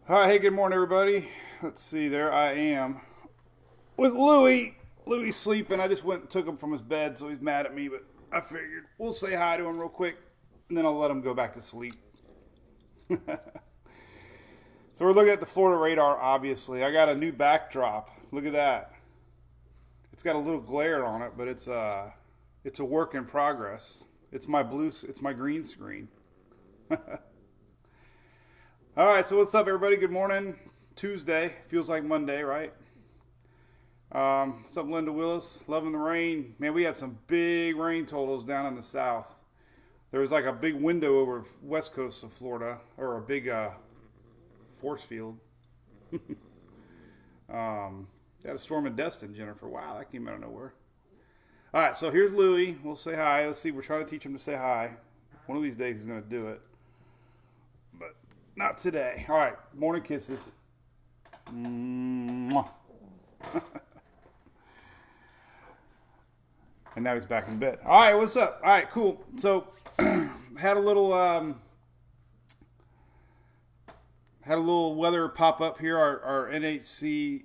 Hi, hey, good morning, everybody. Let's see, there I am with Louie. Louie's sleeping. I just went and took him from his bed, so he's mad at me, but I figured we'll say hi to him real quick, and then I'll let him go back to sleep. So we're looking at the Florida radar, obviously. I got a new backdrop. Look at that. It's got a little glare on it, but it's a work in progress. It's my green screen. All right, so what's up, everybody? Good morning. Tuesday. Feels like Monday, right? What's up, Linda Willis? Loving the rain. Man, we had some big rain totals down in the south. There was like a big window over west coast of Florida, or a big force field. Had a storm in Destin, Jennifer. Wow, that came out of nowhere. All right, so here's Louie. We'll say hi. Let's see. We're trying to teach him to say hi. One of these days he's going to do it, but not today. All right, morning kisses. Mwah. And now he's back in bed. All right, what's up? All right, cool. So had a little weather pop up here. Our NHC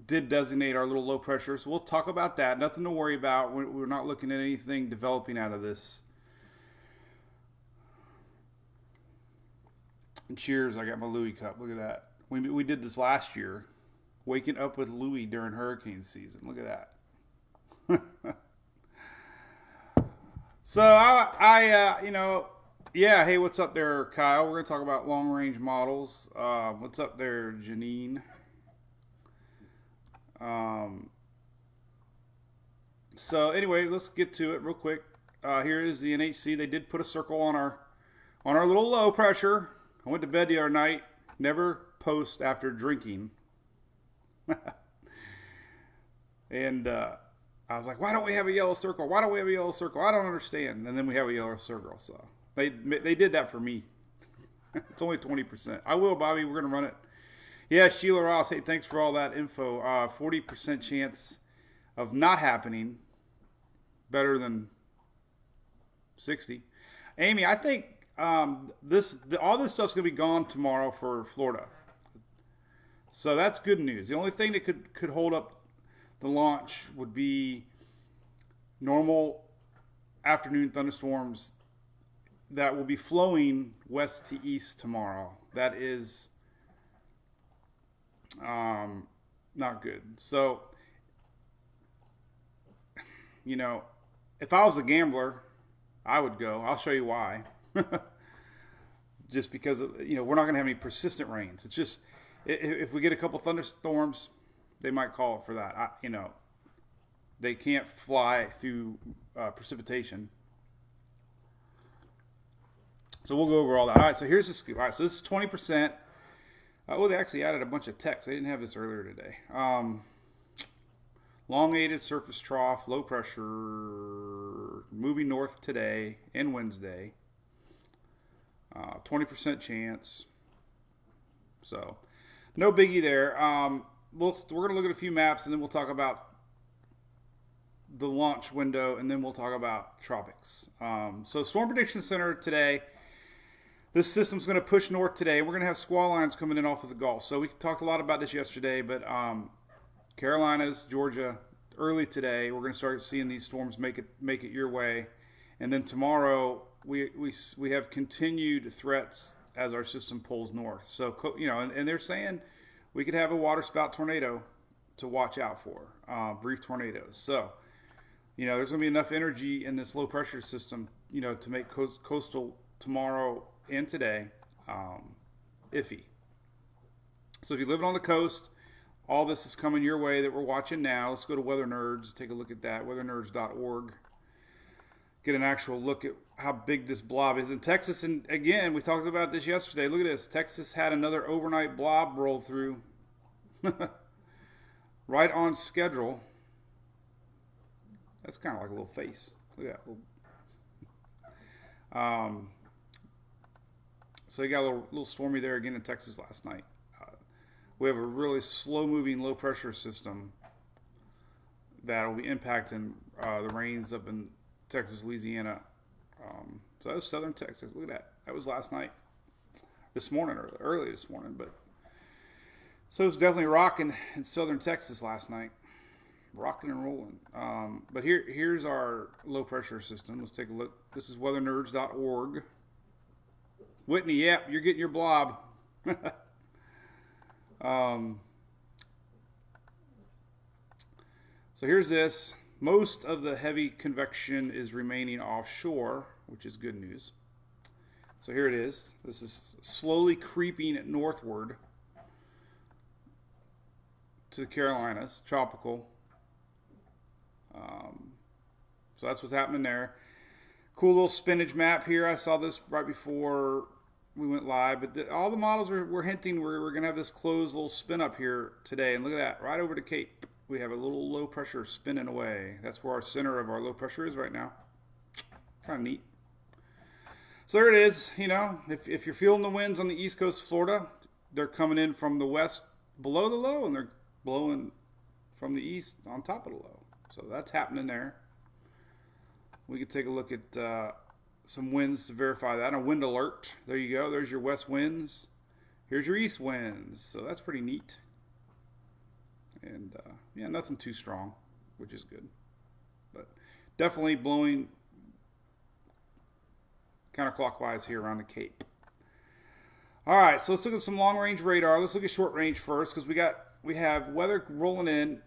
did designate our little low pressure, so we'll talk about that. Nothing to worry about. We're not looking at anything developing out of this. And cheers, I got my Louis cup. Look at that. We did this last year. Waking up with Louis during hurricane season. Look at that. So yeah. Hey, what's up there, Kyle? We're gonna talk about long range models. What's up there, Janine? So anyway, let's get to it real quick. Here is the NHC. They did put a circle on our little low pressure. I went to bed the other night. Never post after drinking. And I was like, why don't we have a yellow circle? Why don't we have a yellow circle? I don't understand. And then we have a yellow circle. So they did that for me. It's only 20%. I will, Bobby. We're going to run it. Yeah, Sheila Ross. Hey, thanks for all that info. 40% chance of not happening. Better than 60. Amy, I think all this stuff's going to be gone tomorrow for Florida. So that's good news. The only thing that could hold up the launch would be normal afternoon thunderstorms that will be flowing west to east tomorrow. That is not good. So, if I was a gambler, I would go. I'll show you why. Just because we're not going to have any persistent rains. It's just if we get a couple thunderstorms, they might call it for that. They can't fly through precipitation. So we'll go over all that. All right, so here's the scoop. All right, so this is 20%. They actually added a bunch of text. They didn't have this earlier today. Long-aided surface trough, low pressure, moving north today and Wednesday. 20% chance. So, no biggie there. We're going to look at a few maps, and then we'll talk about the launch window, and then we'll talk about tropics. So, Storm Prediction Center today. This system's going to push north today. We're going to have squall lines coming in off of the Gulf. So we talked a lot about this yesterday, but Carolinas, Georgia, early today, we're going to start seeing these storms make it your way, and then tomorrow we have continued threats as our system pulls north. So and they're saying we could have a waterspout tornado to watch out for, brief tornadoes. So there's going to be enough energy in this low pressure system to make coastal tomorrow and today iffy. So if you live on the coast, all this is coming your way that we're watching now. Let's go to Weather Nerds, take a look at that, weathernerds.org. Get an actual look at how big this blob is in Texas. And again, we talked about this yesterday. Look at this. Texas had another overnight blob roll through. Right on schedule. That's kind of like a little face. Look at that. So you got a little stormy there again in Texas last night. We have a really slow-moving low-pressure system that will be impacting the rains up in Texas, Louisiana. So that was southern Texas. Look at that. That was last night. this morning, early this morning. But so it was definitely rocking in southern Texas last night, rocking and rolling. But here's our low pressure system. Let's take a look. This is weathernerds.org. Whitney, yep, you're getting your blob. So here's this. Most of the heavy convection is remaining offshore, which is good news. So here it is. This is slowly creeping northward to the Carolinas, tropical. So that's what's happening there. Cool little spinach map here. I saw this right before we went live, but all the models were hinting we're going to have this closed little spin up here today. And look at that, right over the Cape. We have a little low pressure spinning away. That's where our center of our low pressure is right now. Kind of neat. So there it is. You know, if you're feeling the winds on the east coast of Florida, they're coming in from the west below the low, and they're blowing from the east on top of the low. So that's happening there. We can take a look at some winds to verify that. A wind alert. There you go. There's your west winds. Here's your east winds. So that's pretty neat. And yeah, nothing too strong, which is good. But definitely blowing counterclockwise here around the Cape. All right, so let's look at some long-range radar. Let's look at short-range first because we have weather rolling in.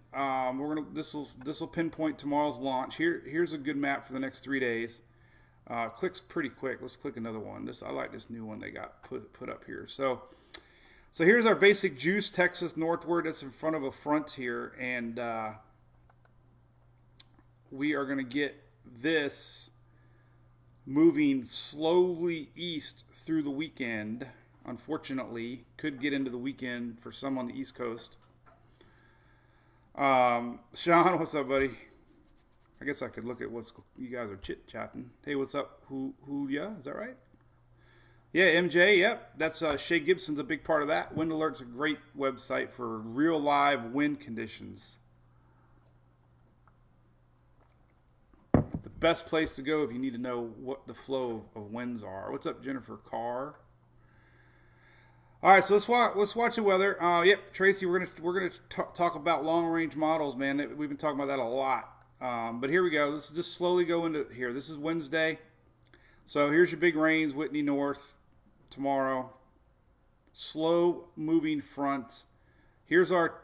This will pinpoint tomorrow's launch. Here's a good map for the next 3 days. Clicks pretty quick. Let's click another one. I like this new one they got put up here. So here's our basic juice, Texas northward. That's in front of a front here, and we are going to get this moving slowly east through the weekend. Unfortunately, could get into the weekend for some on the East Coast. Sean, what's up, buddy? I guess I could look at you guys are chit-chatting. Hey, what's up? Julia, is that right? Yeah, MJ, yep. That's Shay Gibson's a big part of that. Wind Alert's a great website for real live wind conditions. The best place to go if you need to know what the flow of winds are. What's up, Jennifer Carr? All right, so let's watch the weather. Yep, Tracy, we're gonna talk about long range models, man. We've been talking about that a lot. But here we go. Let's just slowly go into here. This is Wednesday. So here's your big rains, Whitney North tomorrow. Slow moving front. Here's our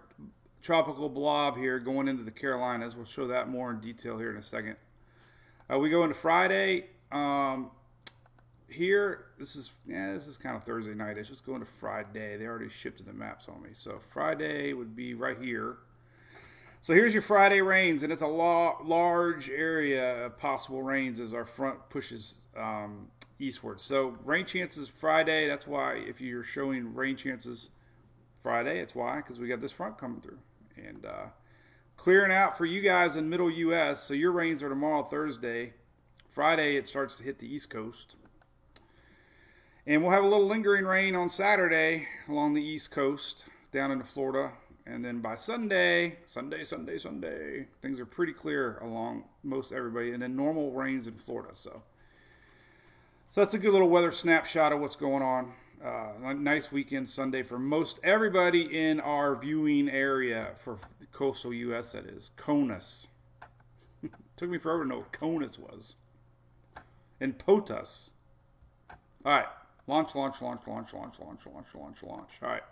tropical blob here going into the Carolinas. We'll show that more in detail here in a second. We go into Friday. Here, this is kind of Thursday night-ish. Let's go into Friday. They already shifted the maps on me. So Friday would be right here. So here's your Friday rains, and it's a large area of possible rains as our front pushes eastward. So rain chances Friday. That's why if you're showing rain chances Friday, it's why, because we got this front coming through. And clearing out for you guys in middle U.S., so your rains are tomorrow, Thursday. Friday, it starts to hit the East Coast. And we'll have a little lingering rain on Saturday along the East Coast down into Florida. And then by Sunday, things are pretty clear along most everybody. And then normal rains in Florida. So that's a good little weather snapshot of what's going on. A nice weekend Sunday for most everybody in our viewing area for the coastal U.S., that is. CONUS. Took me forever to know what CONUS was. And POTUS. All right. Launch. All right.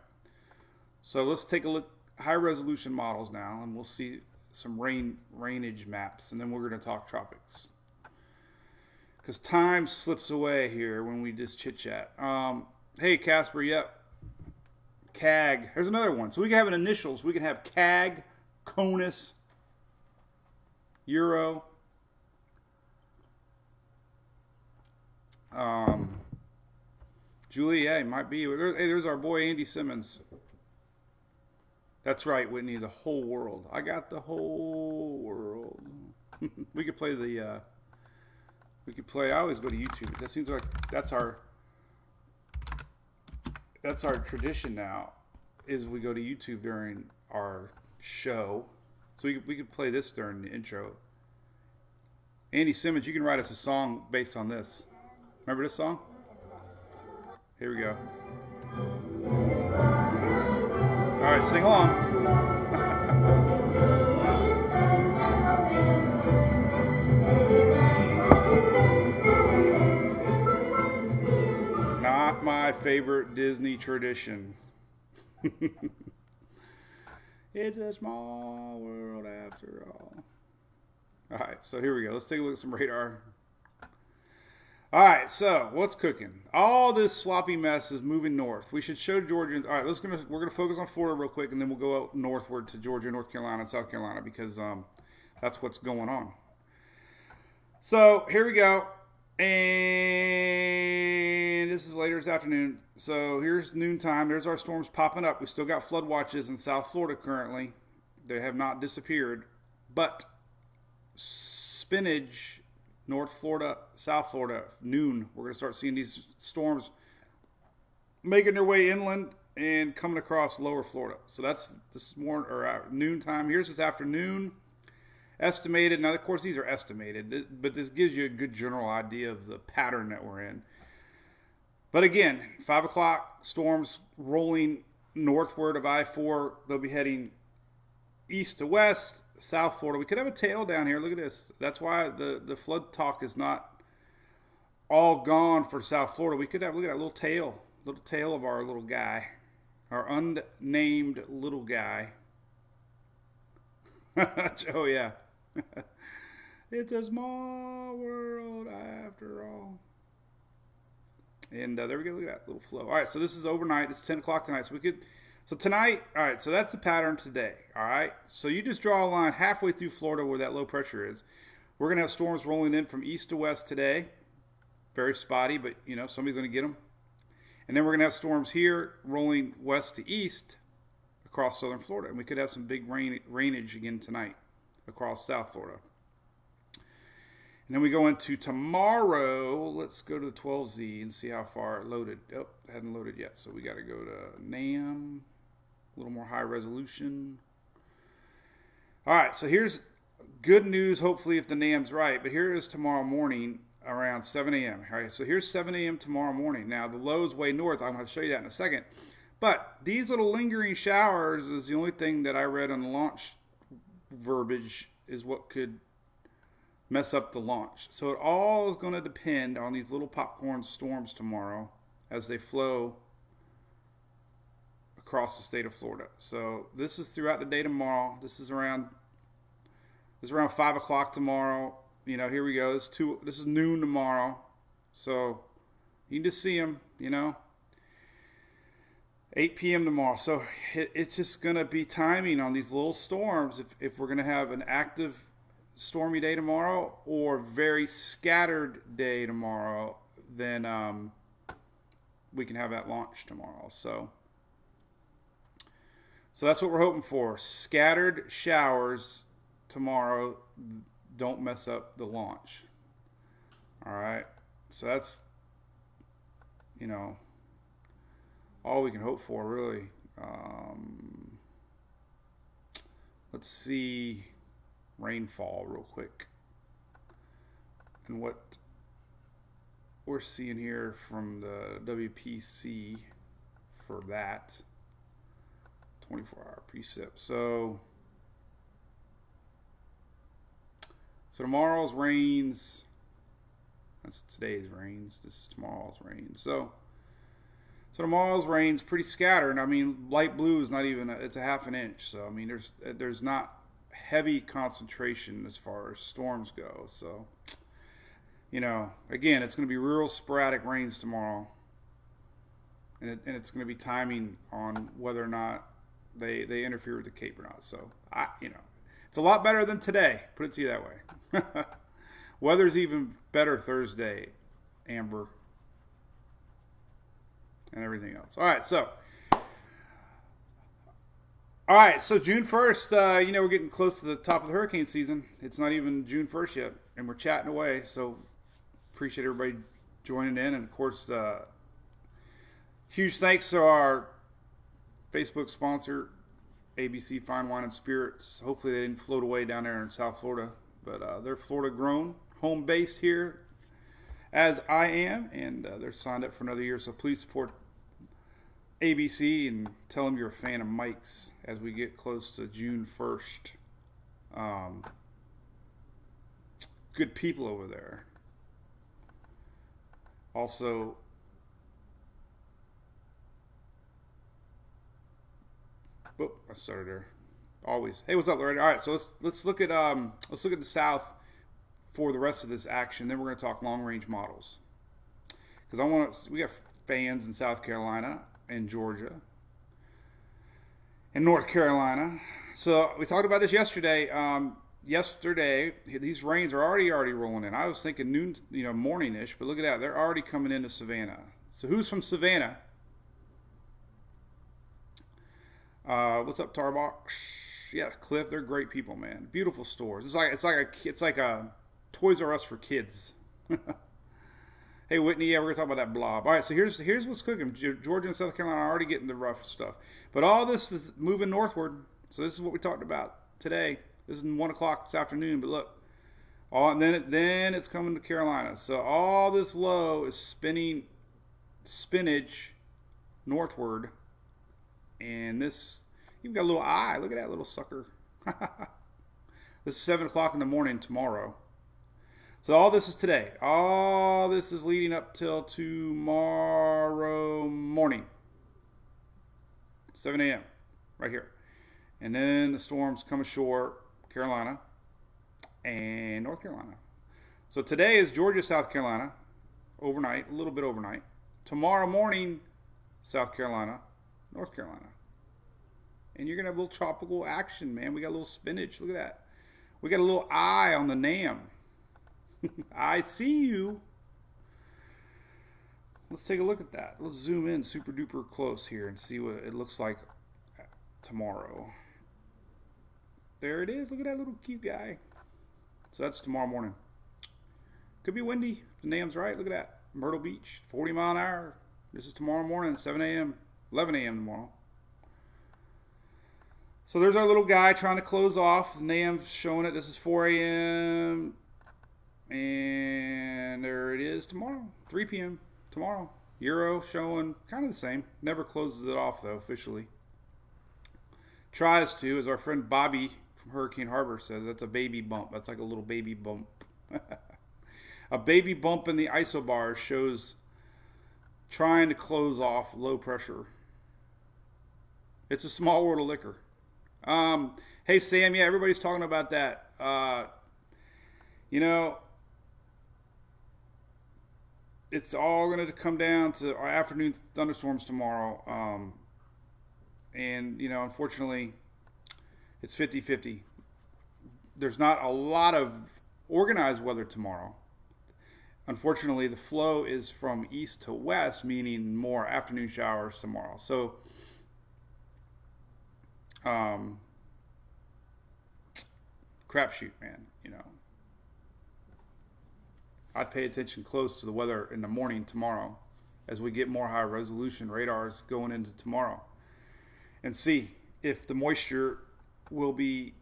So let's take a look. High resolution models now, and we'll see some rainage maps, and then we're going to talk tropics. Because time slips away here when we just chit chat. Hey, Casper, yep. CAG. There's another one. So we can have an initials. We can have CAG, CONUS, Euro. Julie, yeah, it might be. Hey, there's our boy Andy Simmons. That's right, Whitney, the whole world. I got the whole world. We could play I always go to YouTube. That seems like that's our tradition now, is we go to YouTube during our show. So we could play this during the intro. Andy Simmons, you can write us a song based on this. Remember this song? Here we go. All right, sing along. Not my favorite Disney tradition. It's a small world after all. All right, so here we go. Let's take a look at some radar. All right, so what's cooking? All this sloppy mess is moving north. We should show Georgia. All right, we're gonna focus on Florida real quick, and then we'll go out northward to Georgia, North Carolina, and South Carolina because that's what's going on. So here we go, and this is later this afternoon. So here's noontime. There's our storms popping up. We still got flood watches in South Florida currently. They have not disappeared, but spinach. North Florida, South Florida, noon. We're going to start seeing these storms making their way inland and coming across lower Florida. So that's this morning or noontime. Here's this afternoon. Estimated. Now, of course, these are estimated, but this gives you a good general idea of the pattern that we're in. But again, 5 o'clock, storms rolling northward of I-4. They'll be heading east to west. South Florida. We could have a tail down here. Look at this. That's why the flood talk is not all gone for South Florida. We could have, look at that little tail of our little guy, our unnamed little guy. Oh, yeah. It's a small world after all. And there we go. Look at that little flow. All right, so this is overnight. It's 10 o'clock tonight. So tonight, all right, so that's the pattern today, all right? So you just draw a line halfway through Florida where that low pressure is. We're going to have storms rolling in from east to west today. Very spotty, but, somebody's going to get them. And then we're going to have storms here rolling west to east across southern Florida. And we could have some big rainage again tonight across South Florida. And then we go into tomorrow. Let's go to the 12Z and see how far it loaded. Oh, it hadn't loaded yet, so we got to go to NAM. A little more high resolution. All right, so here's good news, hopefully, if the NAM's right. But here is tomorrow morning around 7 a.m. All right, so here's 7 a.m. tomorrow morning. Now, the low's way north. I'm going to show you that in a second. But these little lingering showers is the only thing that I read on the launch verbiage is what could mess up the launch. So it all is going to depend on these little popcorn storms tomorrow as they flow across the state of Florida. So this is throughout the day tomorrow. This is around 5 o'clock tomorrow. Here we go. This is noon tomorrow. So you can just see them, 8 p.m. tomorrow. So it's just going to be timing on these little storms. If we're going to have an active stormy day tomorrow or very scattered day tomorrow, then we can have that launch tomorrow. So that's what we're hoping for. Scattered showers tomorrow. Don't mess up the launch. All right. So that's, all we can hope for, really. Let's see rainfall real quick. And what we're seeing here from the WPC for that. 24-hour precip. So tomorrow's rains. That's today's rains. This is tomorrow's rains. So tomorrow's rains pretty scattered. I mean, light blue is not even. It's a half an inch. So I mean, there's not heavy concentration as far as storms go. So again, it's going to be real sporadic rains tomorrow, and it's going to be timing on whether or not they interfere with the Cape or not. So it's a lot better than today. Put it to you that way. Weather's even better Thursday, Amber, and everything else. All right, so June 1st, we're getting close to the top of the hurricane season. It's not even June 1st yet, and we're chatting away. So appreciate everybody joining in, and of course, huge thanks to our Facebook sponsor, ABC Fine Wine and Spirits. Hopefully they didn't float away down there in South Florida, but they're Florida grown, home based here as I am, and they're signed up for another year. So please support ABC and tell them you're a fan of Mike's as we get close to June 1st. Um, Good people over there. Also, I started there. Always. Hey, what's up, Loretta? All right, so let's look at the South for the rest of this action. Then we're going to talk long range models because we got fans in South Carolina and Georgia and North Carolina. So we talked about this yesterday. Yesterday, these rains are already rolling in. I was thinking noon, morning-ish, but look at that. They're already coming into Savannah. So who's from Savannah? What's up, Tarbox? Yeah, Cliff. They're great people, man. Beautiful stores. It's like a Toys R Us for kids. Hey, Whitney. Yeah, we're gonna talk about that blob. All right. So here's what's cooking. Georgia and South Carolina are already getting the rough stuff, but all this is moving northward. So this is what we talked about today. This is 1 o'clock this afternoon, but look, and then it's coming to Carolina. So all this low is spinning spinach northward, and this you've got a little eye. Look at that little sucker. This is 7 o'clock in the morning tomorrow. So all this is today. All this is leading up till tomorrow morning, 7 a.m. right here, and then the storms come ashore. Carolina and North Carolina. So today is Georgia, South Carolina, overnight, a little bit overnight. Tomorrow morning, South Carolina, North Carolina. And you're going to have a little tropical action, man. We got a little spinach. Look at that. We got a little eye on the NAM. I see you. Let's take a look at that. Let's zoom in super duper close here and see what it looks like tomorrow. There it is. Look at that little cute guy. So that's tomorrow morning. Could be windy. The NAM's right. Look at that. Myrtle Beach, 40 mile an hour. This is tomorrow morning, 7 a.m., 11 a.m. tomorrow. So there's our little guy trying to close off. The NAM's showing it. This is 4 a.m. And there it is tomorrow, 3 p.m. tomorrow. Euro showing kind of the same. Never closes it off, though, officially. Tries to, as our friend Bobby from Hurricane Harbor says, that's a baby bump. That's like a little baby bump. A baby bump in the isobar shows trying to close off low pressure. It's a small world of liquor. Hey, Sam, yeah, everybody's talking about that. It's all going to come down to our afternoon thunderstorms tomorrow. And, unfortunately, it's 50-50. There's not a lot of organized weather tomorrow. Unfortunately, the flow is from east to west, meaning more afternoon showers tomorrow. So, crapshoot, man, I'd pay attention close to the weather in the morning tomorrow as we get more high resolution radars going into tomorrow and see if the moisture will be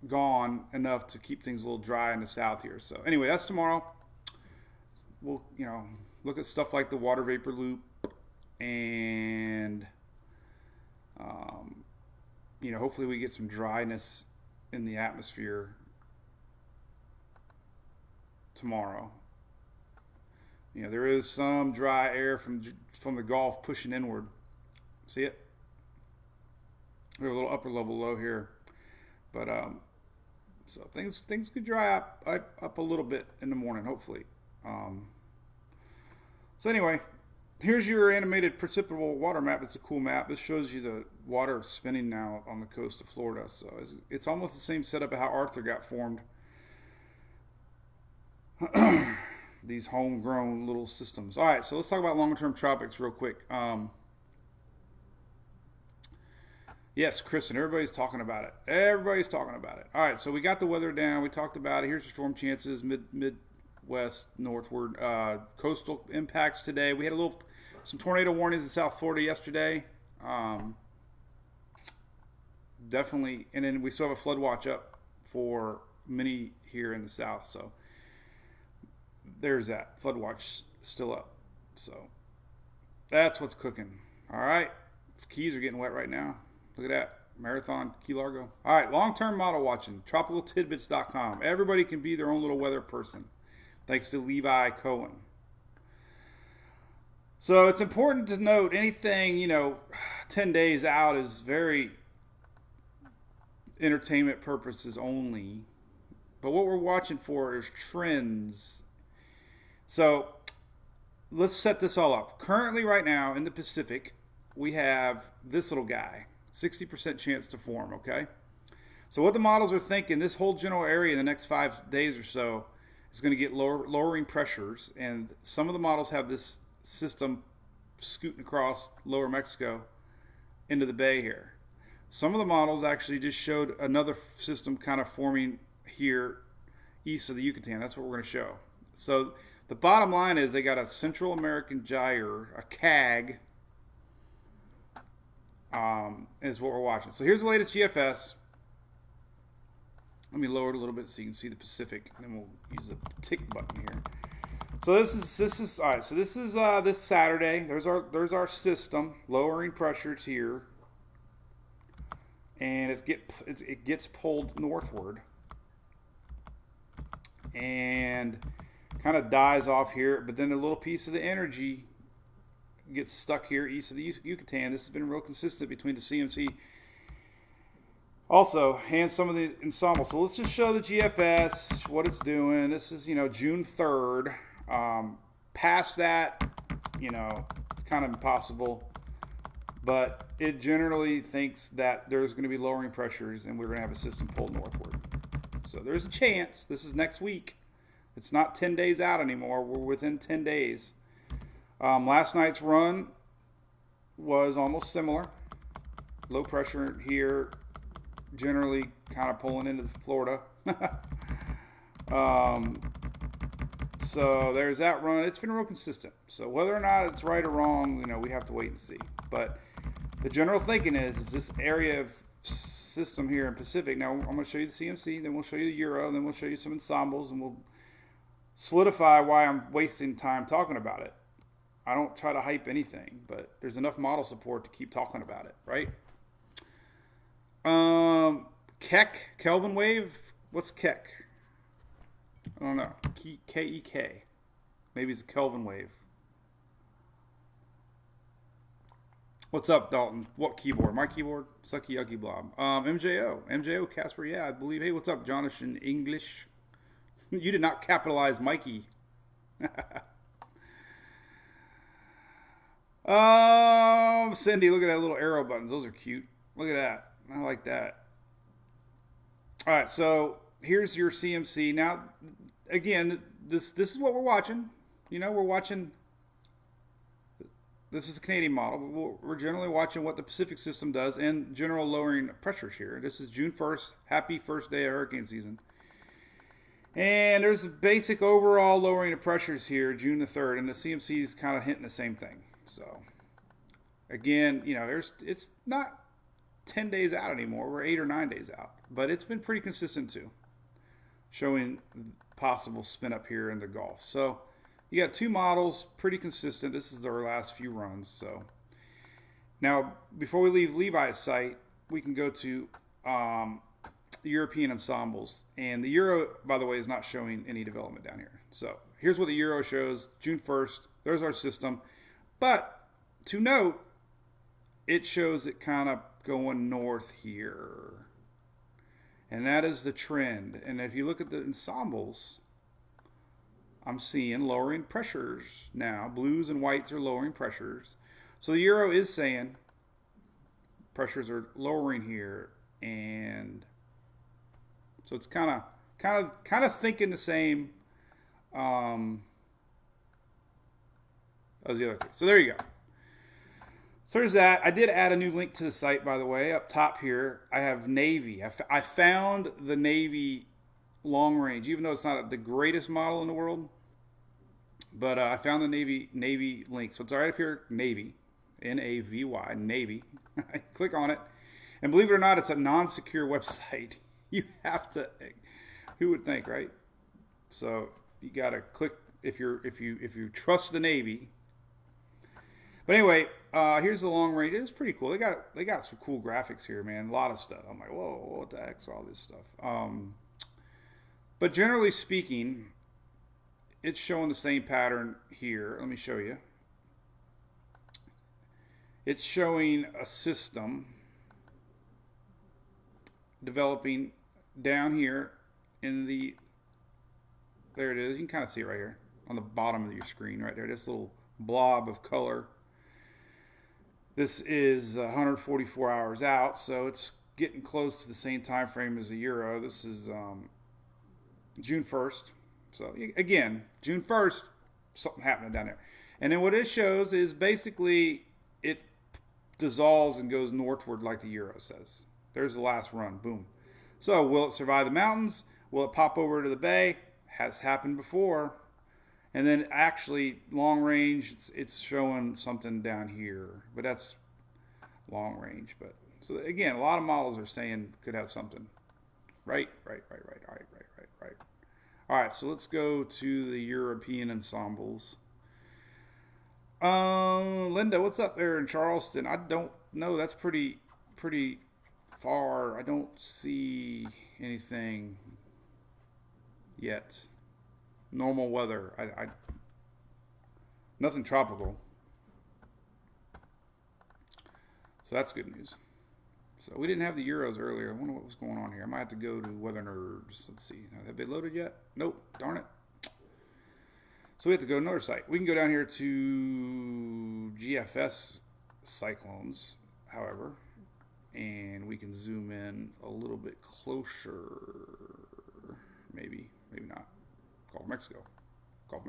gone enough to keep things a little dry in the south here. So anyway, that's tomorrow. We'll, look at stuff like the water vapor loop and, hopefully we get some dryness in the atmosphere tomorrow. There is some dry air from the Gulf pushing inward. See it? We have a little upper level low here, but so things could dry up a little bit in the morning, hopefully. So anyway, here's your animated precipitable water map. It's a cool map. This shows you the water spinning now on the coast of Florida. So it's almost the same setup of how Arthur got formed. These homegrown little systems. All right, so let's talk about longer-term tropics real quick. Yes, Kristen, everybody's talking about it. Everybody's talking about it. All right, so we got the weather down. We talked about it. Here's the storm chances, Midwest, northward. Coastal impacts today. We had some tornado warnings in South Florida yesterday. Definitely, and then we still have a flood watch up for many here in the south, so there's that flood watch still up. So that's what's cooking. All right, keys are getting wet right now. Look at that. Marathon, Key Largo. All right, long-term model watching. TropicalTidbits.com. Everybody can be their own little weather person. Thanks to Levi Cohen. So it's important to note anything, 10 days out is very entertainment purposes only. But what we're watching for is trends. So let's set this all up. Currently, right now in the Pacific, we have this little guy, 60% chance to form, okay? So what the models are thinking, this whole general area in the next 5 days or so is going to get lowering pressures, and some of the models have this system scooting across lower Mexico into the bay here. Some of the models actually just showed another system kind of forming here east of the Yucatan. That's what we're going to show. So the bottom line is they got a Central American gyre, a CAG, is what we're watching. So here's the latest GFS. Let me lower it a little bit so you can see the Pacific, and then we'll use the tick button here. So this is all right. So this is this Saturday. There's our system lowering pressures here, and it gets pulled northward, and kind of dies off here. But then a little piece of the energy gets stuck here east of the Yucatan. This has been real consistent between the CMC also and some of the ensemble. So let's just show the GFS, what it's doing. This is, June 3rd. Past that, kind of impossible. But it generally thinks that there's going to be lowering pressures and we're going to have a system pulled northward. So there's a chance. This is next week. It's not 10 days out anymore. We're within 10 days. Last night's run was almost similar. Low pressure here, generally kind of pulling into Florida. So there's that run. It's been real consistent. So whether or not it's right or wrong, we have to wait and see. But the general thinking is this area of system here in Pacific. Now I'm going to show you the CMC, then we'll show you the Euro, then we'll show you some ensembles, and we'll solidify why I'm wasting time talking about it. I don't try to hype anything, but there's enough model support to keep talking about it, right? Keck, Kelvin wave. What's Keck? I don't know. K-E-K. Maybe it's a Kelvin wave. What's up, Dalton? What keyboard? My keyboard? Sucky Yucky Blob. MJO, Casper, yeah, I believe. Hey, what's up, Jonathan English? You did not capitalize Mikey. Cindy, look at that little arrow buttons. Those are cute. Look at that. I like that. All right, so here's your CMC. Now, again, this is what we're watching. We're watching. This is the Canadian model. We're generally watching what the Pacific system does and general lowering pressures here. This is June 1st. Happy first day of hurricane season. And there's a basic overall lowering of pressures here, June the 3rd, and the CMC is kind of hinting the same thing. So, again, it's not 10 days out anymore. We're 8 or 9 days out. But it's been pretty consistent, too, showing possible spin up here in the Gulf. So, you got two models, pretty consistent. This is our last few runs. So, now, before we leave Levi's site, we can go to the European ensembles. And the Euro, by the way, is not showing any development down here. So, here's what the Euro shows, June 1st. There's our system. But to note, it shows it kind of going north here. And that is the trend. And if you look at the ensembles, I'm seeing lowering pressures now. Blues and whites are lowering pressures. So the Euro is saying pressures are lowering here. And so it's kind of thinking the same as the other two. So there you go. So there's that. I did add a new link to the site, by the way. Up top here, I have Navy. I found the Navy long range, even though it's not the greatest model in the world. But I found the Navy link. So it's right up here, Navy, N-A-V-Y, Navy. Click on it. And believe it or not, it's a non-secure website. You have to, who would think, right? So you got to click if you trust the Navy. But anyway, here's the long range. It's pretty cool. They got some cool graphics here, man. A lot of stuff. I'm like, whoa, what the heck's all this stuff? But generally speaking, it's showing the same pattern here. Let me show you. It's showing a system developing down here in the, there it is. You can kind of see it right here on the bottom of your screen right there. This little blob of color. This is 144 hours out, so it's getting close to the same time frame as the Euro. This is June 1st. So again, June 1st, something happening down there. And then what it shows is basically it dissolves and goes northward like the Euro says. There's the last run. Boom. So will it survive the mountains? Will it pop over to the bay? Has happened before. And then actually long range, it's showing something down here. But that's long range. But so again, a lot of models are saying could have something. Right. All right, so let's go to the European ensembles. Linda, what's up there in Charleston? I don't know. That's pretty far. I don't see anything yet. Normal weather. I nothing tropical. So that's good news. So we didn't have the Euros earlier. I wonder what was going on here. I might have to go to Weather Nerds. Let's see. Have they loaded yet? Nope. Darn it. So we have to go to another site. We can go down here to GFS cyclones, however, and we can zoom in a little bit closer. Maybe not. Gulf of Mexico. Gulf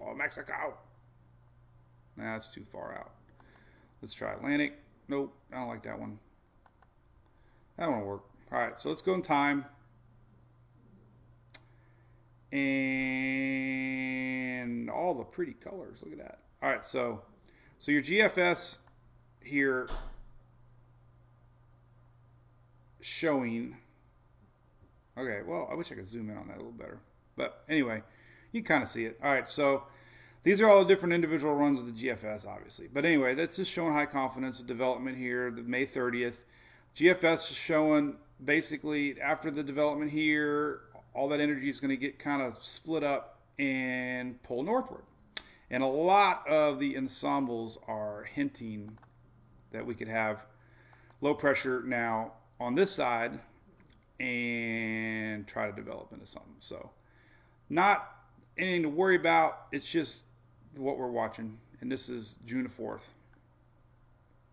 of Mexico. Nah, that's too far out. Let's try Atlantic. Nope, I don't like that one. That won't work. All right, so let's go in time. And all the pretty colors. Look at that. All right, so your GFS here showing. Okay, well, I wish I could zoom in on that a little better. But anyway, you can kind of see it. All right, so these are all the different individual runs of the GFS, obviously. But anyway, that's just showing high confidence of development here, the May 30th. GFS is showing basically after the development here, all that energy is going to get kind of split up and pull northward. And a lot of the ensembles are hinting that we could have low pressure now on this side and try to develop into something. So not anything to worry about. It's just what we're watching. And this is June 4th.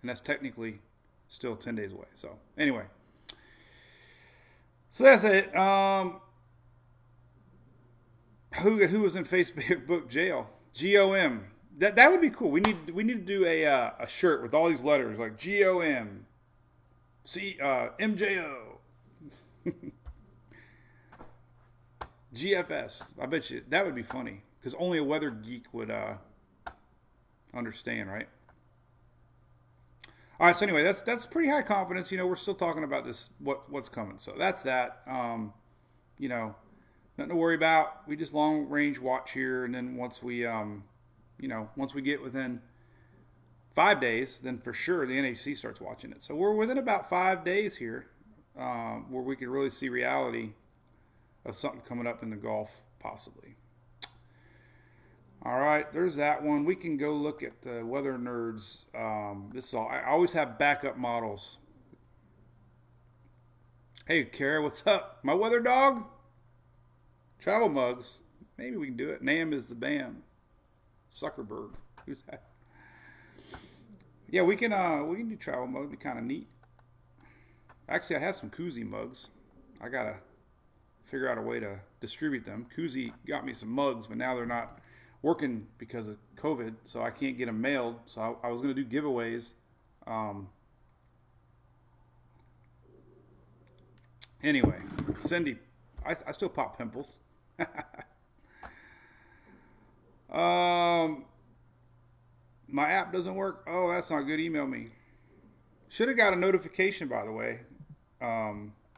And that's technically still 10 days away. So anyway, so that's it. Who was in Facebook jail? GOM. That would be cool. We need to do a shirt with all these letters like GOM, MJO, GFS. I bet you that would be funny because only a weather geek would understand, right? All right, so anyway, that's pretty high confidence. You know, we're still talking about this, what's coming. So that's that. You know, nothing to worry about. We just long range watch here, and then once we, once we get within 5 days, then for sure the NHC starts watching it. So we're within about 5 days here, where we could really see reality of something coming up in the Gulf, possibly. All right, there's that one. We can go look at the Weather Nerds. This is all. I always have backup models. Hey, Kara, what's up? My weather dog? Travel mugs. Maybe we can do it. Nam is the bam. Zuckerberg. Who's that? Yeah, we can do travel mugs. It'd be kind of neat. Actually, I have some koozie mugs. I gotta figure out a way to distribute them. Koozie got me some mugs, but now they're not working because of COVID, so I can't get them mailed. So I was going to do giveaways. Anyway, Cindy, I still pop pimples. My app doesn't work. Oh, that's not good. Email me. Should have got a notification, by the way,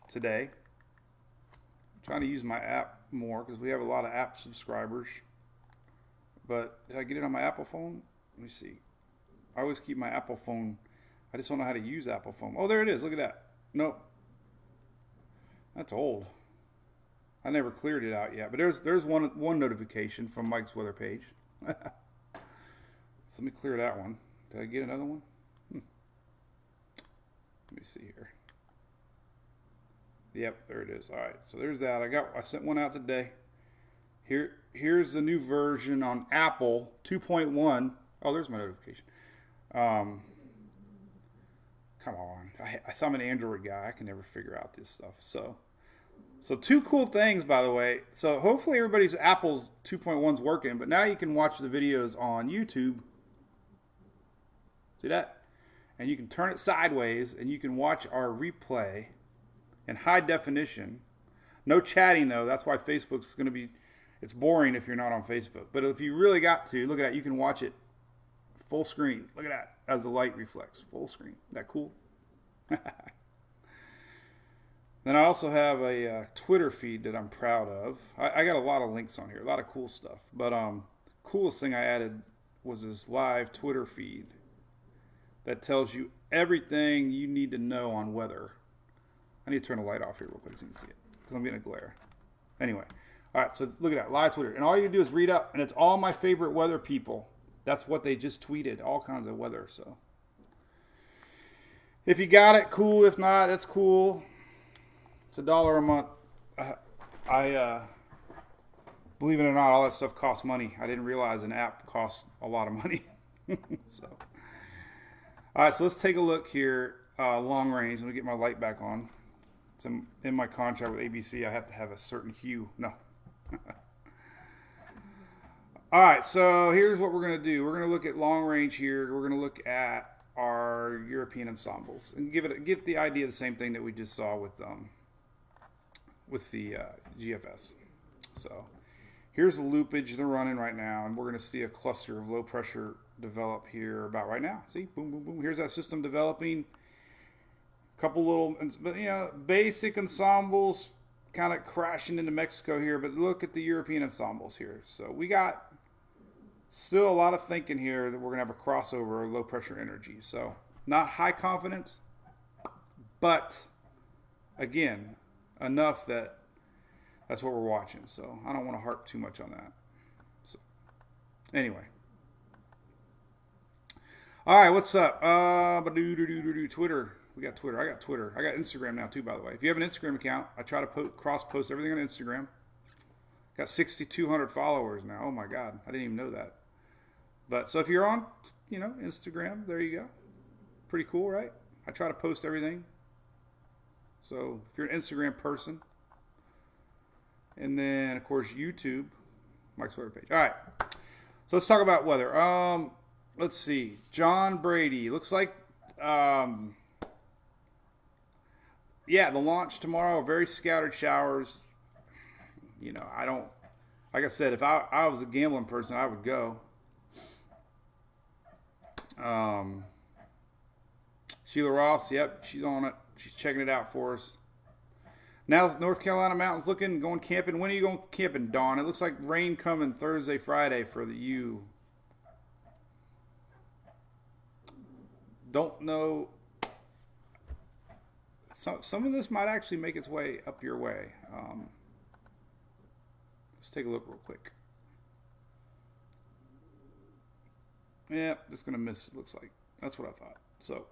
today. I'm trying to use my app more because we have a lot of app subscribers. But did I get it on my Apple phone? Let me see. I always keep my Apple phone. I just don't know how to use Apple phone. Oh, there it is. Look at that. Nope. That's old. I never cleared it out yet. But there's one notification from Mike's weather page. So let me clear that one. Did I get another one? Let me see here. Yep, there it is. All right, so there's that. I sent one out today. Here's the new version on Apple 2.1. Oh, there's my notification. Come on. I'm an Android guy. I can never figure out this stuff. So two cool things, by the way. So hopefully everybody's Apple's 2.1's working, but now you can watch the videos on YouTube. See that? And you can turn it sideways, and you can watch our replay in high definition. No chatting, though. That's why Facebook's going to be... It's boring if you're not on Facebook. But if you really got to, look at that. You can watch it full screen. Look at that. As the light reflects. Full screen. Isn't that cool? Then I also have a Twitter feed that I'm proud of. I got a lot of links on here. A lot of cool stuff. But coolest thing I added was this live Twitter feed that tells you everything you need to know on weather. I need to turn the light off here real quick so you can see it, because I'm getting a glare. Anyway, all right, so look at that, live Twitter. And all you do is read up, and it's all my favorite weather people. That's what they just tweeted, all kinds of weather. So if you got it, cool. If not, that's cool. It's $1 a month. Believe it or not, all that stuff costs money. I didn't realize an app costs a lot of money. So, all right, so let's take a look here. Long range. Let me get my light back on. So in my contract with ABC, I have to have a certain hue. No. All right, so here's what we're going to do. We're going to look at long range here. We're going to look at our European ensembles and get the idea of the same thing that we just saw with the GFS. So here's the loopage they're running right now, and we're going to see a cluster of low pressure develop here about right now. See, boom, boom, boom. Here's that system developing. Couple little, basic ensembles kind of crashing into Mexico here, but look at the European ensembles here. So we got still a lot of thinking here that we're going to have a crossover of low pressure energy. So not high confidence, but again, enough that that's what we're watching. So I don't want to harp too much on that. So anyway. All right, what's up? Twitter. We got Twitter. I got Twitter. I got Instagram now too, by the way. If you have an Instagram account, I try to cross-post everything on Instagram. Got 6,200 followers now. Oh my God, I didn't even know that. But so if you're on, Instagram, there you go. Pretty cool, right? I try to post everything. So if you're an Instagram person, and then of course YouTube, Mike's weather page. All right, so let's talk about weather. Let's see. John Brady looks like. Yeah, the launch tomorrow, very scattered showers. I don't, like I said, if I was a gambling person, I would go. Sheila Ross, yep, she's on it. She's checking it out for us. Now North Carolina mountains going camping. When are you going camping, Dawn? It looks like rain coming Thursday, Friday for the U. Don't know. Some of this might actually make its way up your way. Let's take a look real quick. Yeah, just going to miss, it looks like. That's what I thought. So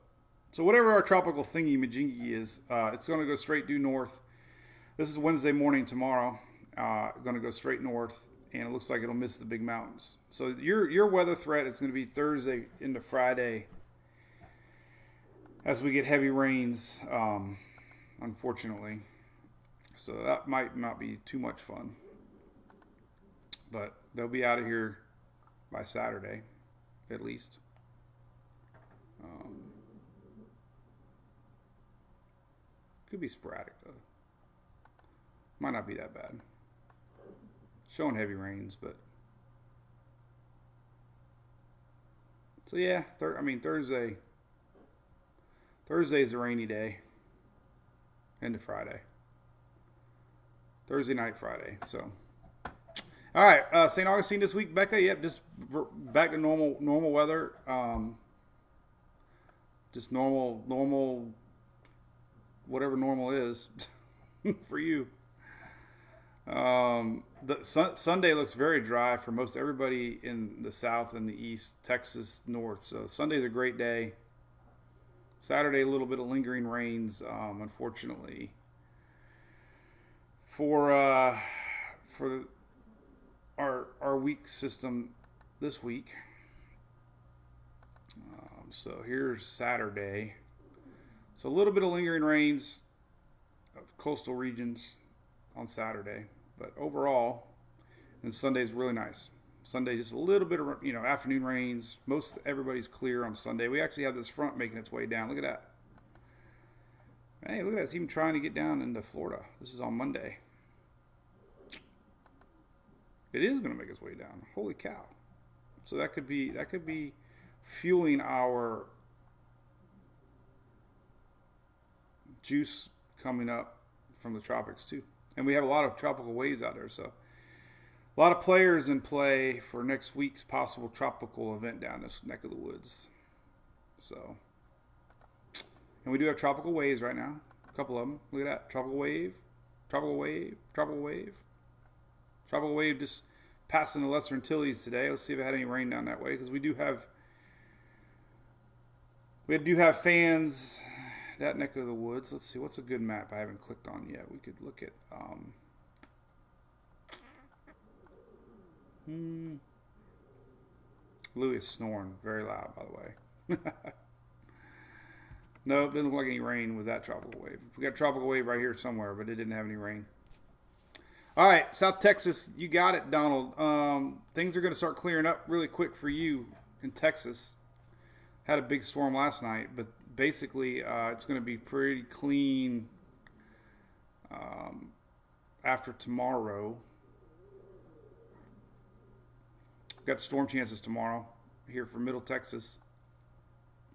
whatever our tropical thingy-majingy is, it's going to go straight due north. This is Wednesday morning tomorrow. Going to go straight north, and it looks like it'll miss the big mountains. So your weather threat is going to be Thursday into Friday as we get heavy rains, unfortunately. So that might not be too much fun. But they'll be out of here by Saturday, at least. Could be sporadic, though. Might not be that bad. Showing heavy rains, but... So yeah, Thursday... Thursday is a rainy day. Into Friday. Thursday night, Friday. So, all right. St. Augustine this week, Becca. Yep, just back to normal weather. Just normal, whatever normal is for you. Sunday looks very dry for most everybody in the south and the east, Texas, north. So Sunday's a great day. Saturday, a little bit of lingering rains, unfortunately, for our week system this week. So here's Saturday. So a little bit of lingering rains of coastal regions on Saturday, but overall, and Sunday's really nice. Sunday just a little bit of afternoon rains. Most everybody's clear on Sunday. We actually have this front making its way down. Look at that. Hey, look at that. It's even trying to get down into Florida. This is on Monday. It is going to make its way down. Holy cow! So that could be fueling our juice coming up from the tropics too. And we have a lot of tropical waves out there, so a lot of players in play for next week's possible tropical event down this neck of the woods. So, and we do have tropical waves right now. A couple of them. Look at that. Tropical wave, tropical wave, tropical wave. Tropical wave just passing the Lesser Antilles today. Let's see if it had any rain down that way, because we do have fans that neck of the woods. Let's see, what's a good map I haven't clicked on yet. We could look at Louis is snoring very loud, by the way. No, it didn't look like any rain with that tropical wave. We got a tropical wave right here somewhere, but it didn't have any rain. All right, South Texas, you got it, Donald. Things are going to start clearing up really quick for you in Texas. Had a big storm last night, but basically it's going to be pretty clean after tomorrow. Got storm chances tomorrow here for Middle Texas.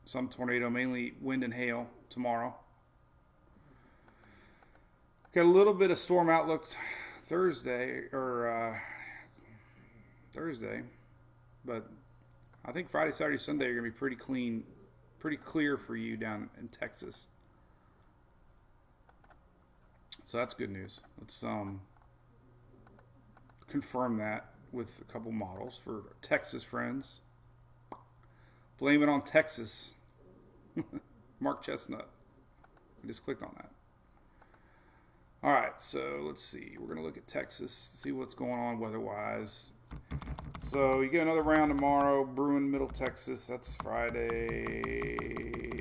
Some tornado, mainly wind and hail tomorrow. Got a little bit of storm outlook Thursday, but I think Friday, Saturday, Sunday are going to be pretty clean, pretty clear for you down in Texas. So that's good news. Let's confirm that with a couple models for Texas friends. Blame it on Texas. Mark Chestnut. I just clicked on that. All right, so let's see. We're going to look at Texas, see what's going on weather-wise. So you get another round tomorrow. Bruin, Middle Texas. That's Friday.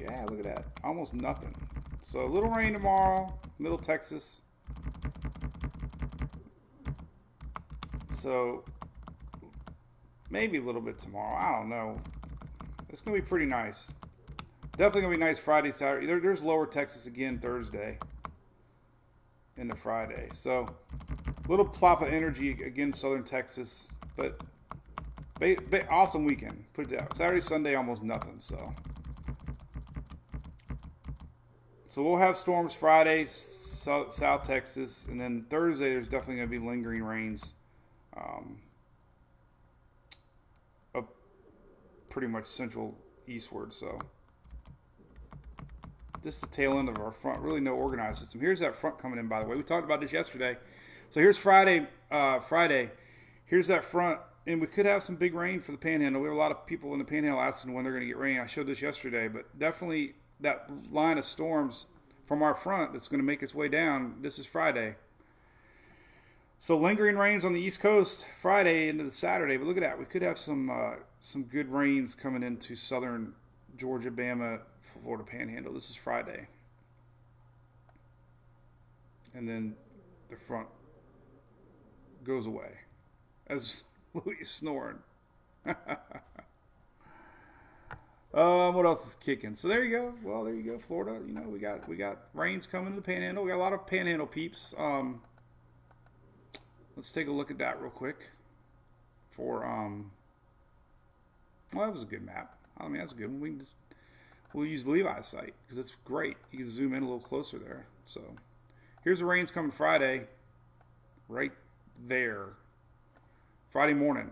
Yeah, look at that. Almost nothing. So a little rain tomorrow. Middle Texas. So maybe a little bit tomorrow. I don't know. It's going to be pretty nice. Definitely going to be nice Friday, Saturday. There's Lower Texas again Thursday into Friday. So a little plop of energy against Southern Texas. But awesome weekend. Put it out. Saturday, Sunday, almost nothing. So we'll have storms Friday, South Texas. And then Thursday, there's definitely going to be lingering rains. Up pretty much central eastward. So just the tail end of our front. Really no organized system. Here's that front coming in, by the way. We talked about this yesterday. So here's Friday. Here's that front. And we could have some big rain for the Panhandle. We have a lot of people in the Panhandle asking when they're going to get rain. I showed this yesterday. But definitely that line of storms from our front that's going to make its way down. This is Friday. So lingering rains on the East Coast Friday into the Saturday. But look at that. We could have some good rains coming into southern Georgia, Bama, Florida Panhandle. This is Friday. And then the front goes away as Louis is snoring. What else is kicking? So there you go. Well, there you go, Florida. You know, we got rains coming to the Panhandle. We got a lot of Panhandle peeps. Let's take a look at that real quick. For well, that was a good map. I mean, that's a good one. We'll use Levi's site because it's great. You can zoom in a little closer there. So here's the rains coming Friday, right there. Friday morning,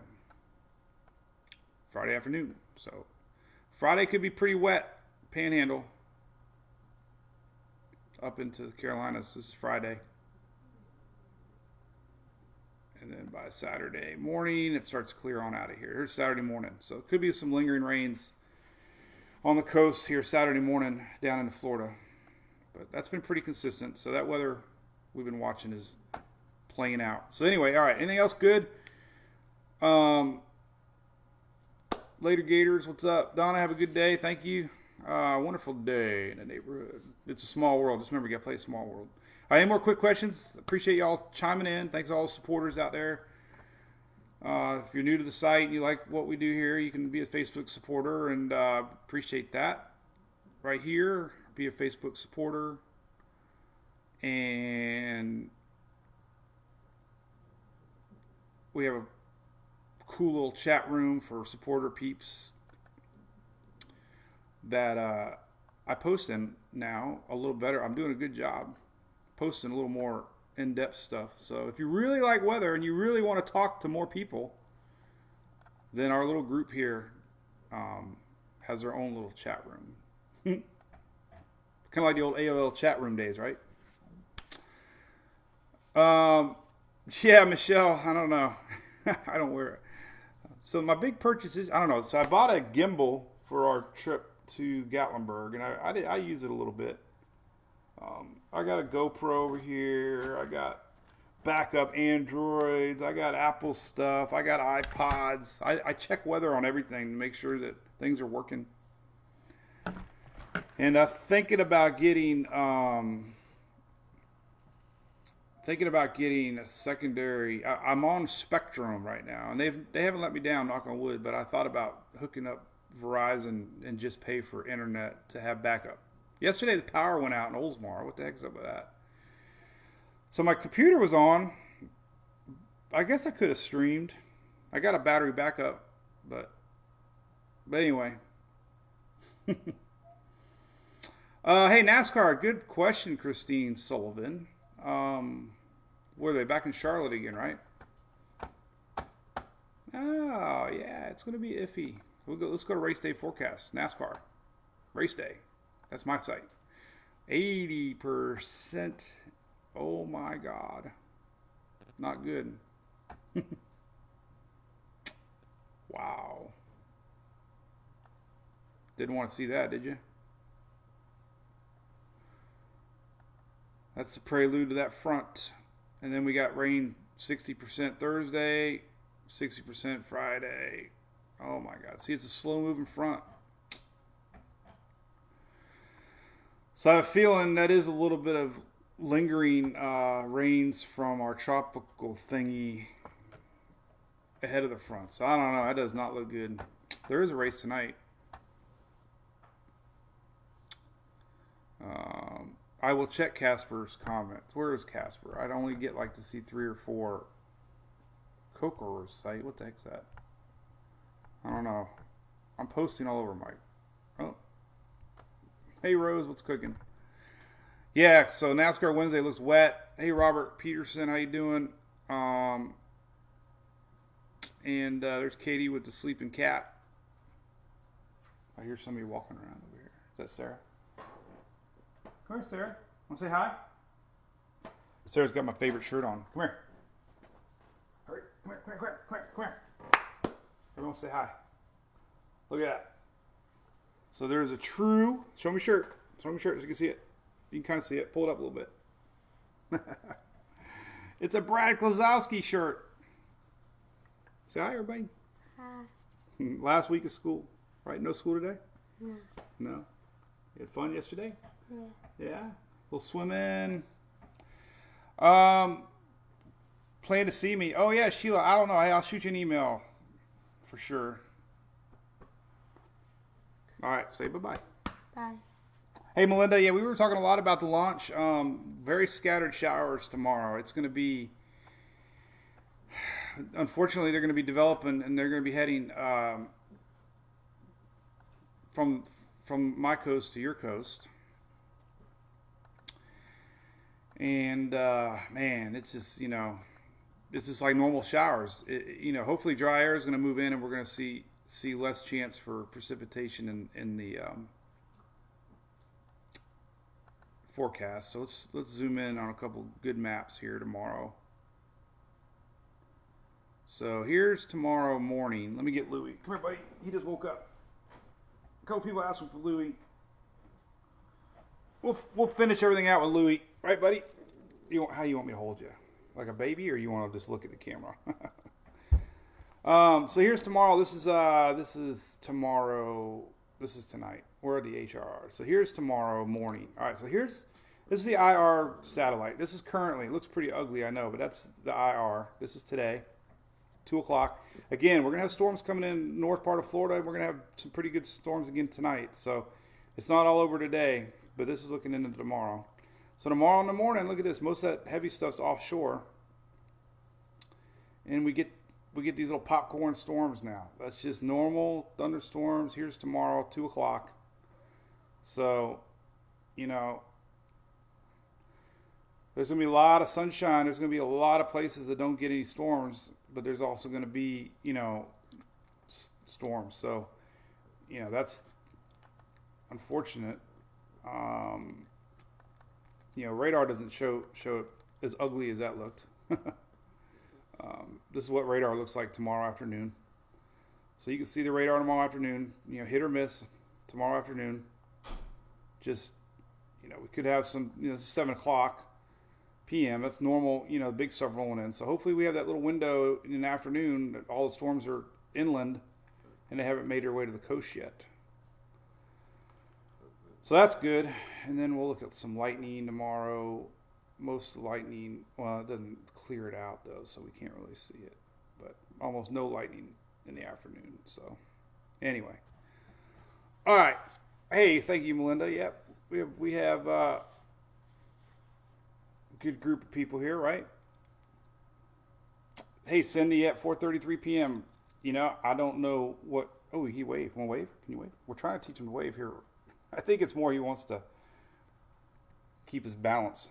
Friday afternoon. So Friday could be pretty wet, Panhandle up into the Carolinas. This is Friday. And then by Saturday morning, it starts to clear on out of here. Here's Saturday morning. So it could be some lingering rains on the coast here Saturday morning down into Florida. But that's been pretty consistent. So that weather we've been watching is playing out. So anyway, all right. Anything else good? Later, Gators. What's up? Donna, have a good day. Thank you. Wonderful day in the neighborhood. It's a small world. Just remember, you got to play a small world. All right, any more quick questions? Appreciate y'all chiming in. Thanks to all the supporters out there. If you're new to the site and you like what we do here, you can be a Facebook supporter, and appreciate that. Right here, be a Facebook supporter. And we have a cool little chat room for supporter peeps that I post in now a little better. I'm doing a good job posting a little more in-depth stuff. So if you really like weather and you really want to talk to more people, then our little group here has their own little chat room. Kind of like the old AOL chat room days, right? Yeah, Michelle, I don't know. I don't wear it. So my big purchases, I don't know. So I bought a gimbal for our trip to Gatlinburg, and I use it a little bit. I got a GoPro over here. I got backup Androids. I got Apple stuff. I got iPods. I check weather on everything to make sure that things are working. And I'm thinking about getting a secondary. I'm on Spectrum right now, and they haven't let me down, knock on wood. But I thought about hooking up Verizon and just pay for internet to have backup. Yesterday the power went out in Oldsmar. What the heck's up with that? So my computer was on. I guess I could have streamed. I got a battery backup, but anyway. Hey, NASCAR, good question, Christine Sullivan. Where are they? Back in Charlotte again, right? Oh, yeah, it's going to be iffy. Let's go to race day forecast. NASCAR. Race day. That's my site. 80%. Oh, my God. Not good. Wow. Didn't want to see that, did you? That's the prelude to that front. And then we got rain 60% Thursday, 60% Friday. Oh my God. See, it's a slow moving front. So I have a feeling that is a little bit of lingering rains from our tropical thingy ahead of the front. So I don't know. That does not look good. There is a race tonight. I will check Casper's comments. Where is Casper? I'd only get like to see 3 or 4. Coco's site. What the heck's that? I don't know. I'm posting all over Mike. Oh. Hey Rose, what's cooking? Yeah, so NASCAR Wednesday looks wet. Hey Robert Peterson, how you doing? And there's Katie with the sleeping cat. I hear somebody walking around over here. Is that Sarah? Come here, Sarah. Want to say hi? Sarah's got my favorite shirt on. Come here. Hurry. Come here. Everyone say hi. Look at that. So there's a true... Show me shirt. So you can see it. You can kind of see it. Pull it up a little bit. It's a Brad Klosowski shirt. Say hi, everybody. Hi. Last week of school. Right? No school today? No. No? You had fun yesterday? Yeah. Yeah. A little swimming. Plan to see me. Oh, yeah, Sheila. I don't know. Hey, I'll shoot you an email for sure. All right. Say bye-bye. Bye. Hey, Melinda. Yeah, we were talking a lot about the launch. Very scattered showers tomorrow. It's going to be... Unfortunately, they're going to be developing, and they're going to be heading from my coast to your coast. And, man, it's just, it's just like normal showers. Hopefully dry air is going to move in, and we're going to see less chance for precipitation in the forecast. So let's zoom in on a couple good maps here tomorrow. So here's tomorrow morning. Let me get Louie. Come here, buddy. He just woke up. A couple people asking for Louie. We'll finish everything out with Louie, right, buddy? How you want me to hold you? Like a baby, or you want to just look at the camera? So here's tomorrow. This is tomorrow. This is tonight. We're at the HRR. So here's tomorrow morning. All right. So this is the IR satellite. This is currently, it looks pretty ugly, I know, but that's the IR. This is today, 2 o'clock. Again, we're gonna have storms coming in north part of Florida. We're gonna have some pretty good storms again tonight. So it's not all over today, but this is looking into tomorrow. So tomorrow in the morning, look at this. Most of that heavy stuff's offshore, and we get these little popcorn storms now. That's just normal thunderstorms. Here's tomorrow, 2 o'clock. So, there's going to be a lot of sunshine. There's going to be a lot of places that don't get any storms, but there's also going to be, storms. So, that's unfortunate. Radar doesn't show it as ugly as that looked. This is what radar looks like tomorrow afternoon. So you can see the radar tomorrow afternoon, hit or miss tomorrow afternoon. Just, we could have some, 7 o'clock p.m. That's normal, big stuff rolling in. So hopefully we have that little window in the afternoon that all the storms are inland and they haven't made their way to the coast yet. So that's good. And then we'll look at some lightning tomorrow. Most lightning, well, it doesn't clear it out though, so we can't really see it. But almost no lightning in the afternoon. So anyway. All right. Hey, thank you, Melinda. Yep. We have a good group of people here, right? Hey, Cindy, at 4:33 p.m. I don't know what. Oh, he waved. Want to wave? Can you wave? We're trying to teach him to wave here. I think it's more he wants to keep his balance.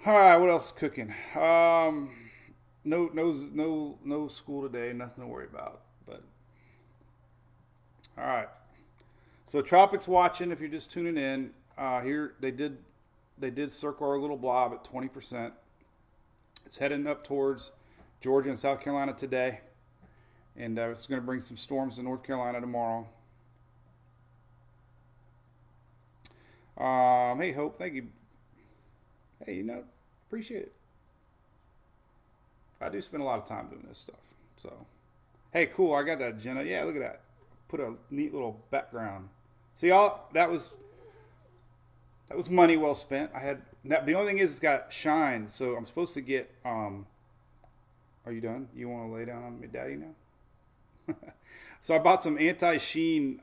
All right, what else is cooking? No school today. Nothing to worry about. But all right. So Tropics watching. If you're just tuning in, here they did circle our little blob at 20%. It's heading up towards Georgia and South Carolina today, and it's going to bring some storms to North Carolina tomorrow. Hey, Hope, thank you. Hey, appreciate it. I do spend a lot of time doing this stuff. So, hey, cool. I got that, Jenna. Yeah, look at that. Put a neat little background. See, that was money well spent. The only thing is it's got shine, so I'm supposed to get. Are you done? You want to lay down on me, Daddy, now? So I bought some anti-sheen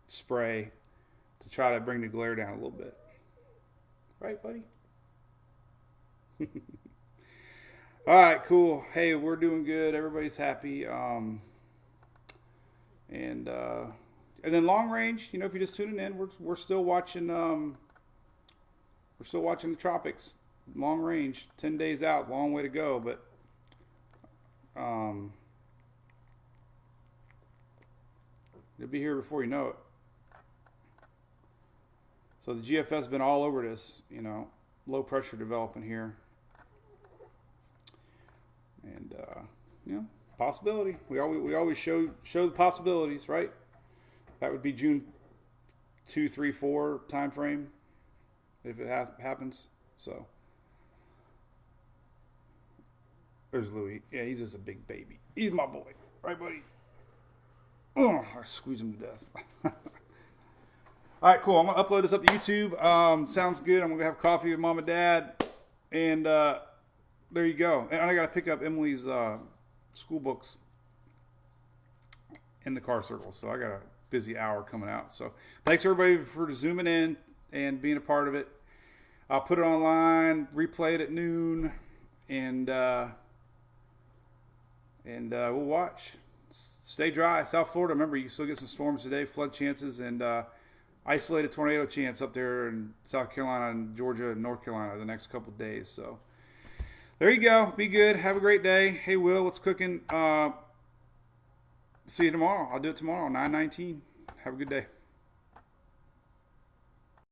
spray to try to bring the glare down a little bit. Right, buddy? All right, cool. Hey, we're doing good. Everybody's happy. And then long range, if you're just tuning in, we're still watching. We're still watching the tropics. Long range, 10 days out, long way to go. But it'll be here before you know it. So the GFS has been all over this, low pressure developing here. And, possibility. We always show the possibilities, right? That would be June 2, 3, 4 time frame if it happens. So there's Louie. Yeah, he's just a big baby. He's my boy. Right, buddy? Oh, I squeeze him to death. All right, cool. I'm going to upload this up to YouTube. Sounds good. I'm going to have coffee with Mom and Dad. And there you go. And I got to pick up Emily's school books in the car circle. So I got a busy hour coming out. So thanks, everybody, for zooming in and being a part of it. I'll put it online, replay it at noon, and we'll watch. Stay dry. South Florida, remember, you can still get some storms today, flood chances, and isolated tornado chance up there in South Carolina and Georgia and North Carolina the next couple of days. So there you go. Be good. Have a great day. Hey, Will, what's cooking? See you tomorrow. I'll do it tomorrow, 9/19. Have a good day.